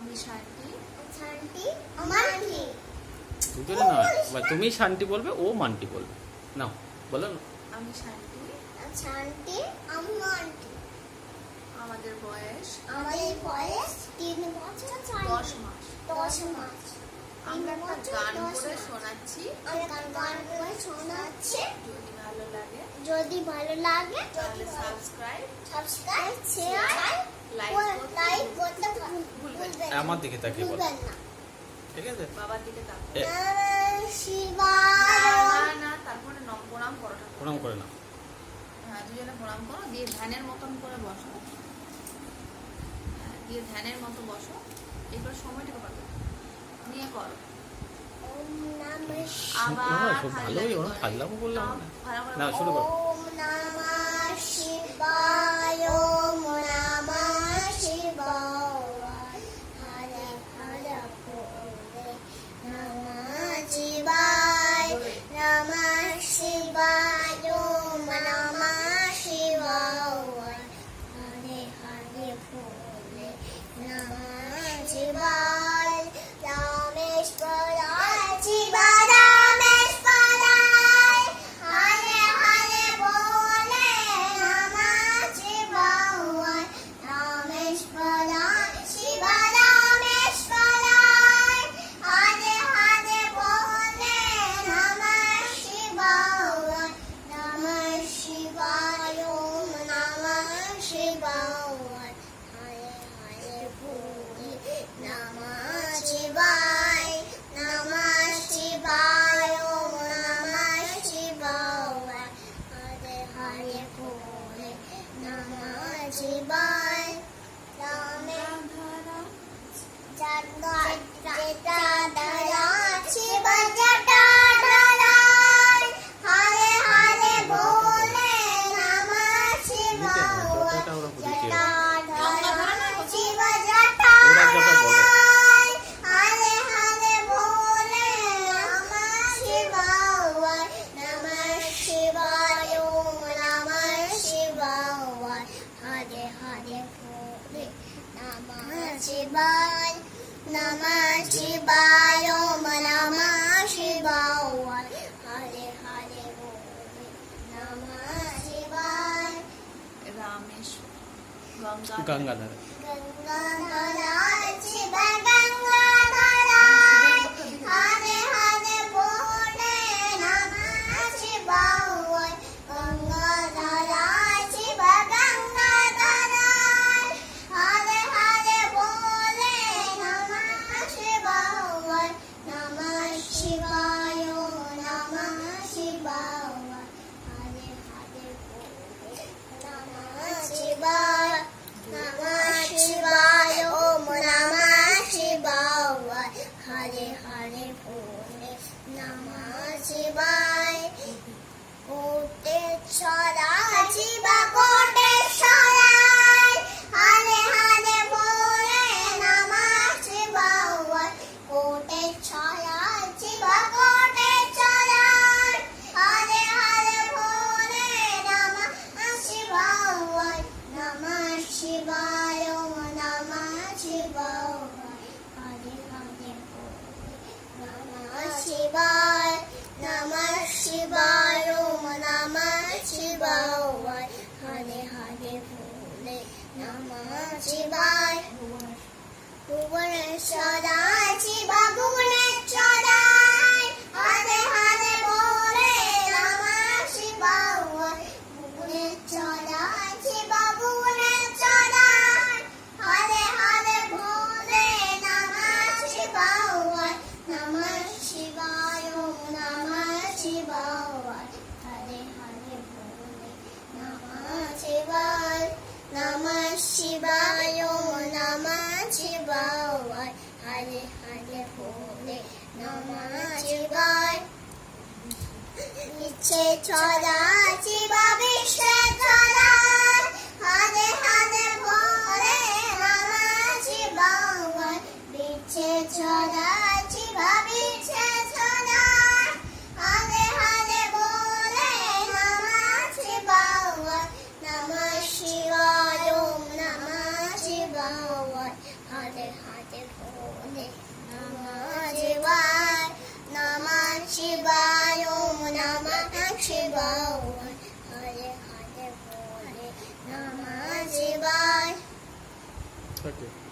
আমি শান্তি। শান্তি মান্টি। দুজনে নয়, তুমি শান্তি বলবে, ও মান্টি বলবে। নাও বলো না। আমি শান্তি। শান্তি আমি মান্টি। আমাদের বয়স 3 বছর 10 মাস। 10 মাস। আমরা একটা গান করে শোনাচ্ছি, গান করে শোনাচ্ছি। যদি ভালো লাগে তাহলে সাবস্ক্রাইব, শেয়ার, লাইক করতে ভুলবেন না। আমার দিকে তাকিয়ে বলো, ভুলবেন না। ঠিক আছে? বাবার দিকে তাকাও। নমঃ শিবায়। না, তারপরে প্রণাম করো। প্রণাম করে নাও। হ্যাঁ, দুজনে প্রণাম করো, দিয়ে ধ্যানের মতন করে বসো। হ্যাঁ, দিয়ে ধ্যানের মতো বসো। এবার সময়টাকে পাবে নিয়ে করো। ওম নমঃ আবার খুব ভালোই, ওরা ফাজলামো বললাম না। ভালো করে না, শুরু করো। ওম নমঃ শিবায়। ওম নমঃ শিবায়। হরে হরে বলে নমঃ শিবায়। নমঃ শিবায়। ওম নমঃ শিবায়। হরে হরে বলে নমঃ শিবায়। রামেশ্বরায় শিবা রামেশ্বরায়। হরে হরে বলে নমঃ শিবায়। রামেশ্বরায় শিবা রামেশ্বরায়। হরে হরে বলে নমঃ শিবায়। নমঃ শিবায়। ওম নমঃ শিবায়। হরে হরে বলে নমঃ শিবায়। নমঃ শিবায়। ওম নমঃ শিবায়। হরে হরে বলে নমঃ শিবায়। জটাধরা শিব জটাধরায়। হরে হরে বলে নমঃ শিবায়। জটাধরা শিব জটাধরায়। হরে হরে বলে নমঃ শিবায়। নমঃ শিবায়। ওম নমঃ শিবায়। হরে হরে বলে নমঃ শিবায়। নমঃ শিবায়। ওম নমঃ শিবায়। হরে হরে বলে নমঃ শিবায়। রামেশ্বর গঙ্গাধর। গঙ্গাধরা শিব গঙ্গাধরায়। হরে হরে বলে নমঃ শিবায়। গঙ্গাধরা শিব গঙ্গাধরায়। হরে হরে বলে নমঃ শিবায়। নমঃ শিবায়। ওম নমঃ শিবায়। হরে হরে বলে নমঃ শিবায়। নমঃ শিবায়। ওম নমঃ শিবায়। হরে হরে বলে নমঃ শিবায়। কোটেশ্বরা শিব কোটেশ্বরায়। হরে হরে বলে নমঃ শিবায়। কোটেশ্বরা শিব কোটেশ্বরায়। হরে হরে বলে নমঃ শিবায়। নমঃ শিবায়। ওম নমঃ শিবায়। হরে হরে বলে নমঃ শিবায়। নমঃ শিবায়। ওম নমঃ শিবায়। হরে হরে বলে নমঃ শিবায়। ভুবনেশ্বরায় শিব ভুবনেশ্বরায়। হরে হরে বলে নমঃ শিবায়। ভুবনেশ্বরায় শিব ভুবনেশ্বরায়। হরে হরে বলে নমঃ শিবায়। নমঃ শিবায়। ওম নমঃ শিবায়। হরে হরে বলে নমঃ শিবায়। নমঃ শিবায়। ওম নমঃ শিবায়। হরে হরে বলে নমঃ শিবায়। ইচ্ছে ছড়া শিব বিশ্বে ছড়ায়। হরে হরে বলে নমঃ শিবায়। বিচ্ছে ছড়া শিব বিশ্বে ছড়ায়। হরে হরে বলে নমঃ শিবায়। নমঃ শিবায়। ওম নমঃ শিবায়। হরে হরে ভোলে নমঃ শিবায় নমঃ শিবায় ওম নমঃ শিবায় হরে হরে ভোলে নমঃ শিবায় ওকে